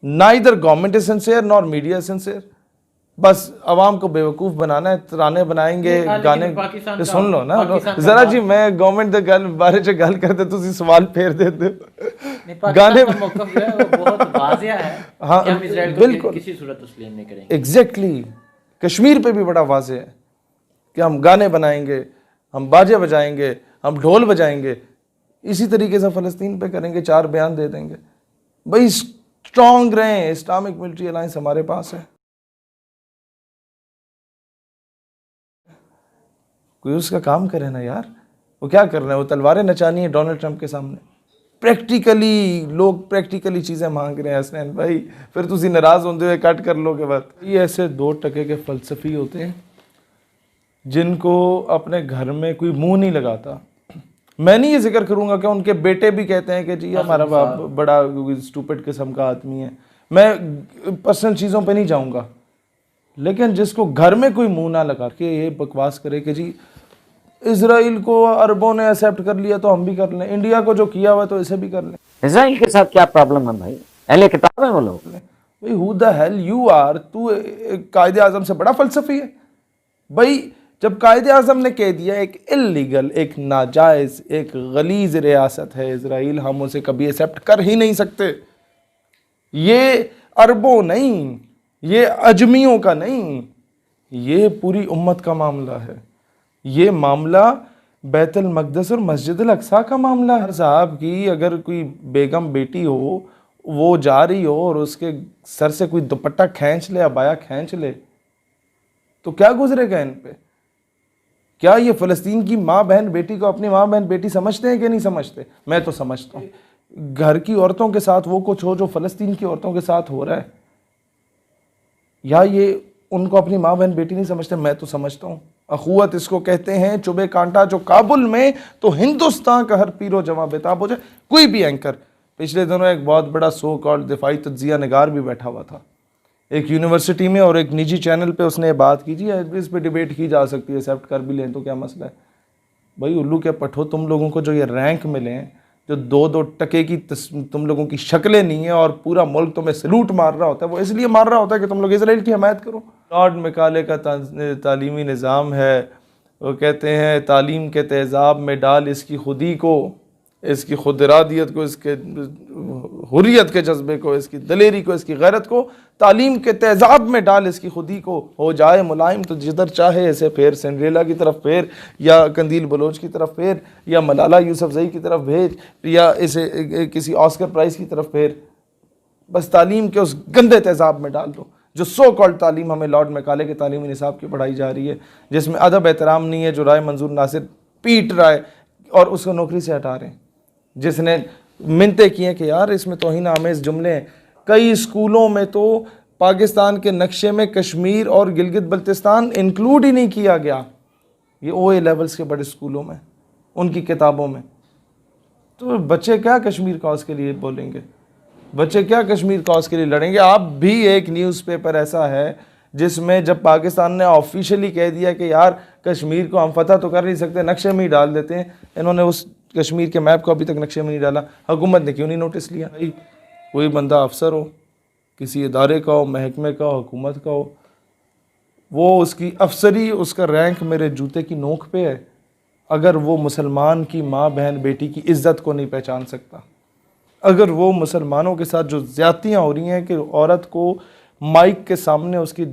Neither government is sincere nor media sincere. बस आवाम को बेवकूफ़ बनाना है, तराने बनाएंगे, गाने सुन लो ना जरा जी। मैं गवर्नमेंट दे गल बारे च गल करते तुसी सवाल फेर देते हो। गाने बहुत वाज़िया है। हाँ कि हम इजराइल को बिल्कुल किसी सूरत तस्लीम नहीं करेंगे। एग्जैक्टली कश्मीर पे भी बड़ा वाज़े है कि हम गाने बनाएंगे, हम बाजे बजाएंगे, हम ढोल बजाएंगे, इसी तरीके से फ़लस्तीन पे करेंगे, 4 बयान दे देंगे। भाई स्ट्रॉन्ग रहें, इस्लामिक मिलिट्री अलायंस हमारे पास है, कोई उसका काम करे ना यार। वो क्या कर रहे हैं, वो तलवारें नचानी है डोनाल्ड ट्रंप के सामने। प्रैक्टिकली लोग प्रैक्टिकली चीज़ें मांग रहे हैं हसनैन भाई, फिर तुसी नाराज़ होते हुए कट कर लोगे बात। ये ऐसे 2 टके के फ़लसफ़ी होते हैं जिनको अपने घर में कोई मुंह नहीं लगाता। मैं नहीं ये जिक्र करूंगा कि उनके बेटे भी कहते हैं कि जी हमारा बाप बड़ा स्टूपिड किस्म का आदमी है, मैं पर्सनल चीज़ों पे नहीं जाऊंगा, लेकिन जिसको घर में कोई मुंह ना लगा के ये बकवास करे कि जी इजराइल को अरबों ने एक्सेप्ट कर लिया तो हम भी कर लें, इंडिया को जो किया हुआ तो इसे भी कर लें। इजराइल के साथ क्या प्रॉब्लम है भाई, अहले किताब है वो लोग। भाई who the hell you are, तू कायदे आजम से बड़ा फलसफी है भाई। जब कायदे आज़म ने कह दिया एक इल्लीगल, एक नाजायज़, एक गलीज़ रियासत है इजराइल, हम उसे कभी एक्सेप्ट कर ही नहीं सकते। ये अरबों नहीं, ये अजमियों का नहीं, ये पूरी उम्मत का मामला है। ये मामला बैतुल मक़दस और मस्जिद अल अक़सा का मामला है साहब। की अगर कोई बेगम बेटी हो, वो जा रही हो और उसके सर से कोई दुपट्टा खींच ले, अबाया खींच ले, तो क्या गुजरेगा इन पे? क्या ये फ़लस्तीन की माँ बहन बेटी को अपनी माँ बहन बेटी समझते हैं कि नहीं समझते? मैं तो समझता हूँ। घर की औरतों के साथ वो कुछ हो जो फ़लस्तीन की औरतों के साथ हो रहा है, या ये उनको अपनी माँ बहन बेटी नहीं समझते? मैं तो समझता हूँ। अखुवत इसको कहते हैं, चुबे कांटा जो काबुल में तो हिंदुस्तान का हर पीरो जवां बेताब हो जाए। कोई भी एंकर, पिछले दिनों एक बहुत बड़ा सो कॉल्ड दिफाई तज्जिया निगार भी बैठा हुआ था एक यूनिवर्सिटी में और एक निजी चैनल पे, उसने बात की जी इस पे डिबेट की जा सकती है, एक्सेप्ट कर भी लें तो क्या मसला है। भाई उल्लू क्या पठो, तुम लोगों को जो ये रैंक मिले हैं, जो 2-2 टके की तुम लोगों की शक्लें नहीं है और पूरा मुल्क तुम्हें सलूट मार रहा होता है, वो इसलिए मार रहा होता है कि तुम लोग इसराइल की हमायत करो। लॉर्ड मैकाले का तालीमी निज़ाम है, वो कहते हैं तालीम के तेज़ाब में डाल इसकी खुदी को, इसकी खुद इरादियत को, इसके हुर्रियत के जज्बे को, इसकी दलेरी को, इसकी गैरत को तालीम के तेज़ाब में डाल इसकी खुदी को, हो जाए मुलायम तो जिधर चाहे ऐसे फेर, सिंड्रेला की तरफ फेर, या कंदील बलोच की तरफ फेर, या मलाला यूसुफजई की तरफ भेज, या इसे किसी ऑस्कर प्राइज़ की तरफ फेर। बस तालीम के उस गंदे तेज़ाब में डाल दो जो सो कॉल्ड तालीम हमें लॉर्ड मैकाले के तालीमी निसाब की पढ़ाई जा रही है, जिसमें अदब एहतराम नहीं है, जो राय मंजूर नासिर पीट रहा है और उसको नौकरी से हटा रहे हैं, जिसने मिन्नतें की हैं कि यार इसमें तौहीन आमेज़ जुमले हैं। कई स्कूलों में तो पाकिस्तान के नक्शे में कश्मीर और गिलगित बल्तिस्तान इंक्लूड ही नहीं किया गया, ये OA लेवल्स के बड़े स्कूलों में, उनकी किताबों में। तो बच्चे क्या कश्मीर कॉज के लिए बोलेंगे, बच्चे क्या कश्मीर कॉज के लिए लड़ेंगे? आप भी एक न्यूज़पेपर ऐसा है जिसमें जब पाकिस्तान ने ऑफिशियली कह दिया कि यार कश्मीर को हम फतह तो कर नहीं सकते, नक्शे में ही डाल देते हैं, इन्होंने उस कश्मीर के मैप को अभी तक नक्शे में नहीं डाला। हुकूमत ने क्यों नहीं नोटिस लिया? भाई कोई बंदा अफसर हो, किसी इदारे का हो, महकमे का हो, हुकूमत का हो, वो उसकी अफसरी, उसका रैंक मेरे जूते की नोक पे है, अगर वो मुसलमान की माँ बहन बेटी की इज़्ज़त को नहीं पहचान सकता, अगर वो मुसलमानों के साथ जो ज़्यादतियाँ हो रही हैं कि औरत को माइक के सामने उसकी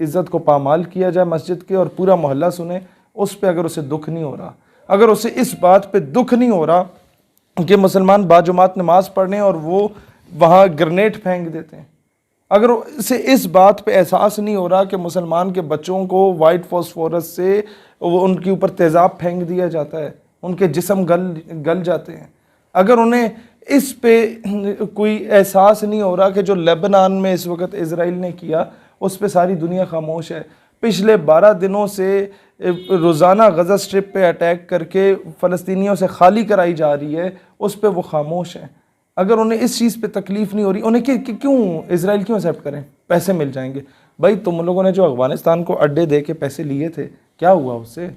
इज़्ज़त को पामाल किया जाए मस्जिद के और पूरा मोहल्ला सुने, उस पर अगर उसे दुख नहीं हो रहा, अगर उसे इस बात पे दुख नहीं हो रहा कि मुसलमान बाजुमात नमाज पढ़ने और वो वहाँ ग्रेनेड फेंक देते हैं, अगर उसे इस बात पे एहसास नहीं हो रहा कि मुसलमान के बच्चों को वाइट फॉस्फोरस से वो उनके ऊपर तेज़ाब फेंक दिया जाता है, उनके जिस्म गल जाते हैं, अगर उन्हें इस पे कोई एहसास नहीं हो रहा कि जो लेबनान में इस वक्त इजराइल ने किया उस पे सारी दुनिया खामोश है, पिछले 12 दिनों से रोज़ाना गज़ा स्ट्रिप पे अटैक करके फ़लस्तीनियों से खाली कराई जा रही है, उस पे वो खामोश हैं। अगर उन्हें इस चीज़ पे तकलीफ़ नहीं हो रही, उन्हें क्यों इजराइल क्यों एक्सेप्ट करें? पैसे मिल जाएंगे। भाई तुम लोगों ने जो अफ़गानिस्तान को अड्डे दे के पैसे लिए थे, क्या हुआ उससे?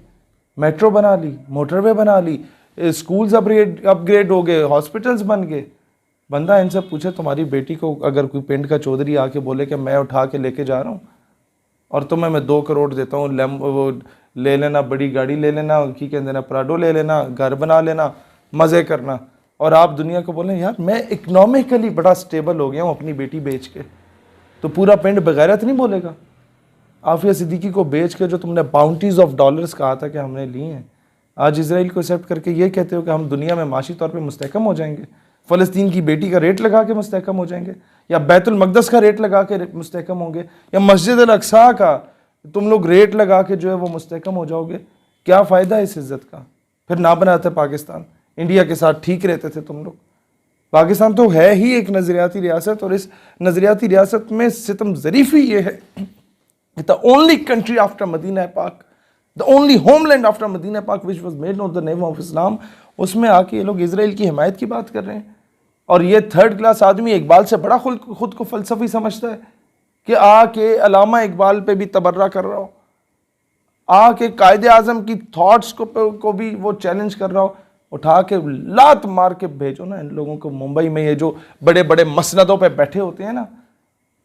मेट्रो बना ली, मोटरवे बना ली, स्कूल्स अपग्रेड हो गए, हॉस्पिटल्स बन गए, बंदा इनसे पूछे तुम्हारी बेटी को अगर कोई पिंड का चौधरी आके बोले कि मैं उठा के लेके जा रहा हूँ और तुम्हें मैं 2 करोड़ देता हूँ, वो ले लेना, बड़ी गाड़ी ले लेना, की कहते हैं प्राडो ले लेना, घर बना लेना, मज़े करना, और आप दुनिया को बोलें यार मैं इकनॉमिकली बड़ा स्टेबल हो गया हूँ अपनी बेटी बेच के, तो पूरा पिंड बगैरत नहीं बोलेगा। आफिया सिद्दीकी को बेच के जो तुमने बाउंटीज ऑफ डॉलर्स कहा था कि हमने ली हैं, आज इसराइल को एक्सेप्ट करके ये कहते हो कि हम दुनिया में माशी तौर पे मुस्तहकम हो जाएंगे, फ़लस्तीन की बेटी का रेट लगा के मुस्तहकम हो जाएंगे, या बैतुल मक़दस का रेट लगा के मुस्तहकम होंगे, या मस्जिद अल अक्सा का तुम लोग रेट लगा के जो है वो मुस्तहकम हो जाओगे। क्या फ़ायदा है इस इज़्ज़त का? फिर ना बनाते पाकिस्तान, इंडिया के साथ ठीक रहते थे तुम लोग। पाकिस्तान तो है ही एक नज़रियाती रियासत, और इस नज़रियाती रियासत में सितम ज़रीफ़ी ये है, the only country after Madina pak, the only homeland after Madina pak which was made on the name of Islam, उसमें आके ये लोग इसराइल की हिमायत की बात कर रहे हैं। और ये 3rd क्लास आदमी इकबाल से बड़ा खुद को फ़लसफ़ी समझता है कि आके अलामा इकबाल पे भी तबर्रा कर रहा हो, आके कायदे आज़म की थॉट्स को भी वो चैलेंज कर रहा हो। उठा के लात मार के भेजो ना इन लोगों को मुंबई में, ये जो बड़े बड़े मसनदों पे बैठे होते हैं ना,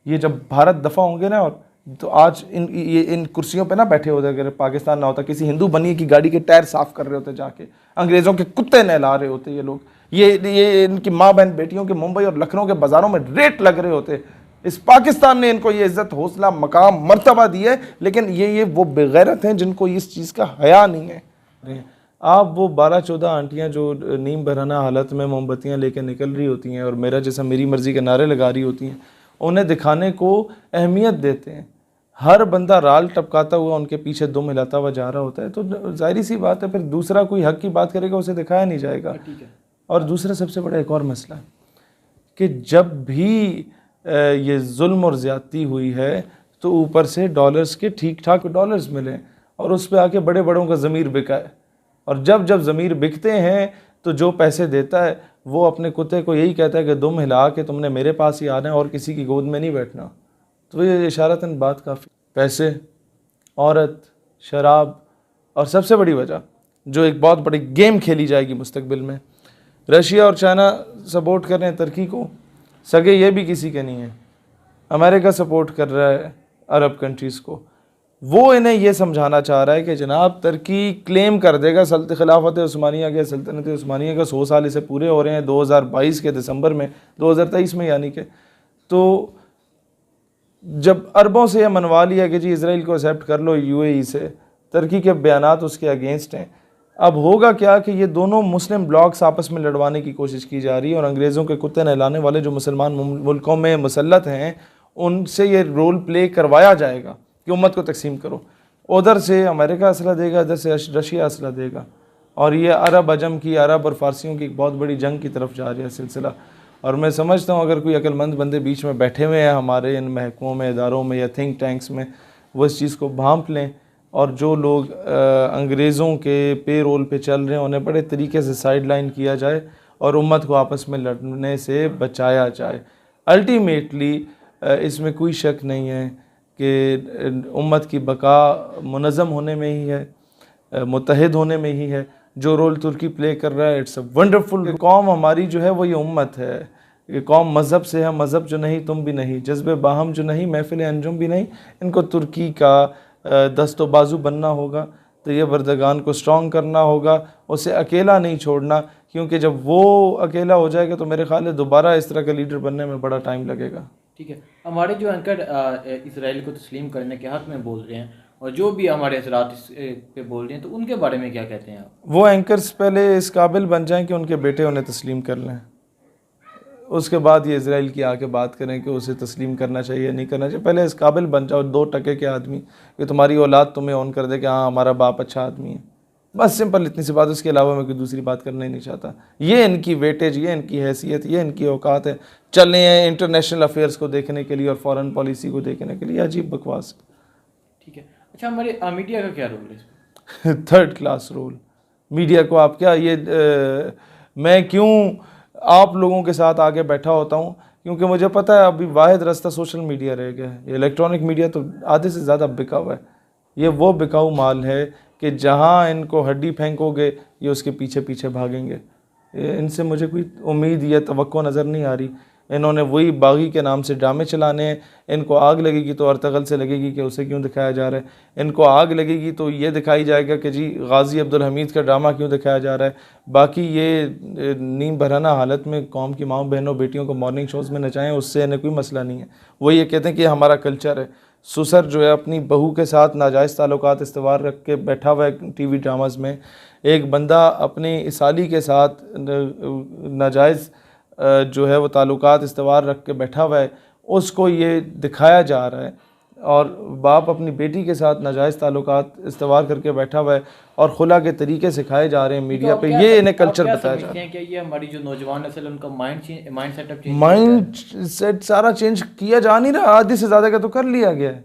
ये जब भारत दफ़ा होंगे ना, और तो आज इन कुर्सियों पे ना बैठे होते, अगर पाकिस्तान ना होता, किसी हिंदू बनी की गाड़ी के टायर साफ़ कर रहे होते जाके, अंग्रेज़ों के कुत्ते नहला रहे होते ये लोग, ये इनकी माँ बहन बेटियों के मुंबई और लखनऊ के बाज़ारों में रेट लग रहे होते। इस पाकिस्तान ने इनको ये इज़्ज़त, हौसला, मकाम, मर्तबा दी है, लेकिन ये वो बेगैरत हैं जिनको इस चीज़ का हया नहीं है। आप वो 12-14 आंटियाँ जो नीम बरहना हालत में मोमबत्तियाँ लेके निकल रही होती हैं और मेरा जैसा मेरी मर्ज़ी के नारे लगा रही होती हैं, उन्हें दिखाने को अहमियत देते हैं। हर बंदा राल टपकाता हुआ उनके पीछे दुम हिलाता हुआ जा रहा होता है, तो जाहिर सी बात है फिर दूसरा कोई हक की बात करेगा उसे दिखाया नहीं जाएगा। और दूसरा सबसे बड़ा एक और मसला है कि जब भी ये जुल्म और ज़्यादती हुई है तो ऊपर से डॉलर्स के ठीक ठाक डॉलर्स मिले और उस पर आके बड़े बड़ों का ज़मीर बिका है, और जब ज़मीर बिकते हैं तो जो पैसे देता है वो अपने कुत्ते को यही कहता है कि दुम हिला के तुमने मेरे पास ही आना है और किसी की गोद में नहीं बैठना। तो ये इशारतन बात काफ़ी, पैसे, औरत, शराब, और सबसे बड़ी वजह जो एक बहुत बड़ी गेम खेली जाएगी मुस्तकबिल में, रशिया और चाइना सपोर्ट कर रहे हैं तुर्की को, सगे ये भी किसी के नहीं है, अमेरिका सपोर्ट कर रहा है अरब कंट्रीज़ को। वो इन्हें ये समझाना चाह रहा है कि जनाब तुर्की क्लेम कर देगा खिलाफत उस्मानिया के, सल्तनत उस्मानिया का 100 साल इसे पूरे हो रहे हैं 2022 के दिसंबर में, 2023 में यानी कि। तो जब अरबों से यह मनवा लिया कि जी इसराइल को एक्सेप्ट कर लो यूएई से, तुर्की के बयानात उसके अगेंस्ट हैं, अब होगा क्या कि ये दोनों मुस्लिम ब्लॉक्स आपस में लड़वाने की कोशिश की जा रही है, और अंग्रेज़ों के कुत्ते नहलाने वाले जो मुसलमान मुल्कों में मुसल्लत हैं उनसे ये रोल प्ले करवाया जाएगा कि उम्मत को तकसीम करो। उधर से अमेरिका असला देगा, इधर से रशिया असला देगा, और ये अरब अजम की, अरब और फ़ारसियों की एक बहुत बड़ी जंग की तरफ जा रहा है सिलसिला। और मैं समझता हूँ अगर कोई अक्लमंद बंदे बीच में बैठे हुए हैं हमारे इन महकमों में, इदारों में या थिंक टैंक्स में, वो इस चीज़ को भांप लें, और जो लोग अंग्रेज़ों के पे रोल पे चल रहे हैं उन्हें बड़े तरीके से साइड लाइन किया जाए और उम्मत को आपस में लड़ने से बचाया जाए। अल्टीमेटली इसमें कोई शक नहीं है कि उम्मत की बका मुनज़्ज़म होने में ही है, मुत्तहिद होने में ही है। जो रोल तुर्की प्ले कर रहा है, इट्स अ वंडरफुल। कौम हमारी जो है वो ये उम्मत है, ये कौम मज़हब से है, मज़हब जो नहीं तुम भी नहीं, जज्बे बाहम जो नहीं, महफिल अंजुम भी नहीं। इनको तुर्की का दस्तो बाजू बनना होगा, तो ये बर्दगान को स्ट्रॉन्ग करना होगा, उसे अकेला नहीं छोड़ना, क्योंकि जब वो अकेला हो जाएगा तो मेरे ख्याल है दोबारा इस तरह का लीडर बनने में बड़ा टाइम लगेगा। ठीक है, हमारे जो एंकर इसराइल को तस्लीम करने के हक़ में बोल रहे हैं और जो भी हमारे असरात पे बोल रहे हैं, तो उनके बारे में क्या कहते हैं आप? वो एंकर्स पहले इस काबिल बन जाएं कि उनके बेटे उन्हें तस्लीम कर लें, उसके बाद ये इसराइल की आके बात करें कि उसे तस्लीम करना चाहिए नहीं करना चाहिए। पहले इस काबिल बन जाओ 2 टके के आदमी कि तुम्हारी औलाद तुम्हें ऑन कर दे कि हाँ हमारा बाप अच्छा आदमी है। बस सिंपल इतनी सी बात, उसके अलावा मैं कोई दूसरी बात करना ही नहीं चाहता। ये इनकी वेटेज, ये इनकी हैसियत, ये इनकी औकात है, चलने हैं इंटरनेशनल अफेयर्स को देखने के लिए और फॉरेन पॉलिसी को देखने के लिए। अजीब बकवास। ठीक है, अच्छा हमारे मीडिया का क्या रोल है इसमें? 3rd class role. मीडिया को आप क्या, ये मैं क्यों आप लोगों के साथ आगे बैठा होता हूँ, क्योंकि मुझे पता है अभी वाहिद रास्ता सोशल मीडिया रह गया है। ये इलेक्ट्रॉनिक मीडिया तो आधे से ज़्यादा बिका हुआ है। ये वो बिकाऊ माल है कि जहाँ इनको हड्डी फेंकोगे ये उसके पीछे पीछे भागेंगे। इनसे मुझे कोई उम्मीद या तवक्को नज़र नहीं आ रही। इन्होंने वही बागी के नाम से ड्रामे चलाने हैं। इनको आग लगेगी तो अर्तगल से लगेगी कि उसे क्यों दिखाया जा रहा है। इनको आग लगेगी तो ये दिखाई जाएगा कि जी गाजी अब्दुल हमीद का ड्रामा क्यों दिखाया जा रहा है। बाकी ये नीम बरहना हालत में कौम की माँ बहनों बेटियों को मॉर्निंग शोज़ में नचाएं, उससे इन्हें कोई मसला नहीं है। वो ये कहते हैं कि हमारा कल्चर है। सुसर जो है अपनी बहू के साथ नाजायज़ ताल्लुकात इस्तवार रख के बैठा हुआ है टीवी ड्रामाज में। एक बंदा अपनी साली के साथ नाजायज़ जो है वो ताल्लुकात इस्तवार रख के बैठा हुआ है, उसको ये दिखाया जा रहा है। और बाप अपनी बेटी के साथ नाजायज़ ताल्लुकात इस्तवार करके बैठा हुआ है और खुला के तरीके सिखाए जा रहे हैं मीडिया पे। ये इन्हें कल्चर बताया जा रहा है। क्या ये हमारी जो नौजवान नस्ल उनका माइंड सेट सारा चेंज किया जा नहीं रहा, आधे से ज़्यादा का तो कर लिया गया है।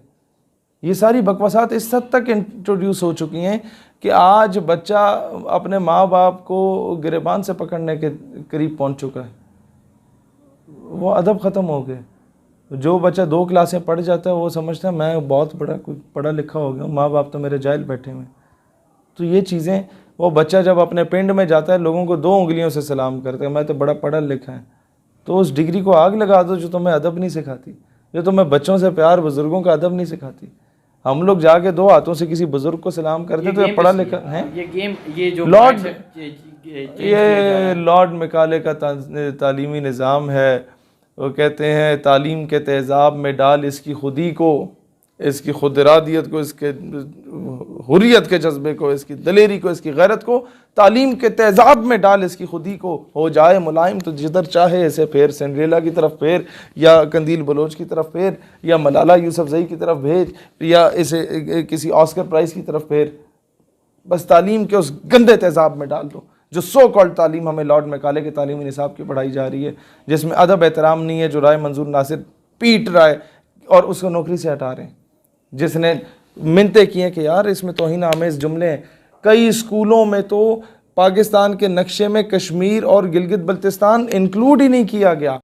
ये सारी बकवासात इस हद तक इंट्रोड्यूस हो चुकी हैं कि आज बच्चा अपने माँ बाप को गिरेबान से पकड़ने के करीब पहुँच चुका है। वो अदब ख़त्म हो गए। जो बच्चा 2 क्लासें पढ़ जाता है वो समझता है मैं बहुत बड़ा कोई पढ़ा लिखा हो गया, माँ बाप तो मेरे जाहिल बैठे हुए। तो ये चीज़ें, वो बच्चा जब अपने पिंड में जाता है लोगों को 2 उंगलियों से सलाम करता है, मैं तो बड़ा पढ़ा लिखा है। तो उस डिग्री को आग लगा दो जो तुम्हें अदब नहीं सिखाती, जो तुम्हें बच्चों से प्यार, बुज़ुर्गों का अदब नहीं सिखाती। हम लोग जाके 2 हाथों से किसी बुज़ुर्ग को सलाम करते तो ये पढ़ा लिखा है। ये जो लॉर्ड ये लॉर्ड मैकाले का तालीमी निज़ाम है। वो कहते हैं तालीम के तेज़ाब में डाल इसकी खुदी को, इसकी खुद इरादियत को, इसके हुर्रियत के जज्बे को, इसकी दलेरी को, इसकी गैरत को तालीम के तेज़ाब में डाल इसकी खुदी को, हो जाए मुलायम तो जिधर चाहे ऐसे फेर, सिंड्रेला की तरफ फेर या कंदील बलोच की तरफ फेर या मलाला यूसुफजई की तरफ भेज या इसे किसी ऑस्कर प्राइज़ की तरफ फेर। बस तालीम के उस गंदे तेज़ाब में डाल दो जो सो कॉल्ड तालीम हमें लॉर्ड मैकाले के तालीमी निसाब की पढ़ाई जा रही है, जिसमें अदब एहतराम नहीं है, जो राय मंजूर नासिर पीट रहा है और उसको नौकरी से हटा रहे हैं, जिसने मिन्नतें की हैं कि यार इसमें तौहीन आमेज़ जुमले हैं। कई स्कूलों में तो पाकिस्तान के नक्शे में कश्मीर और गिलगित बल्तिस्तान इंक्लूड ही नहीं किया गया।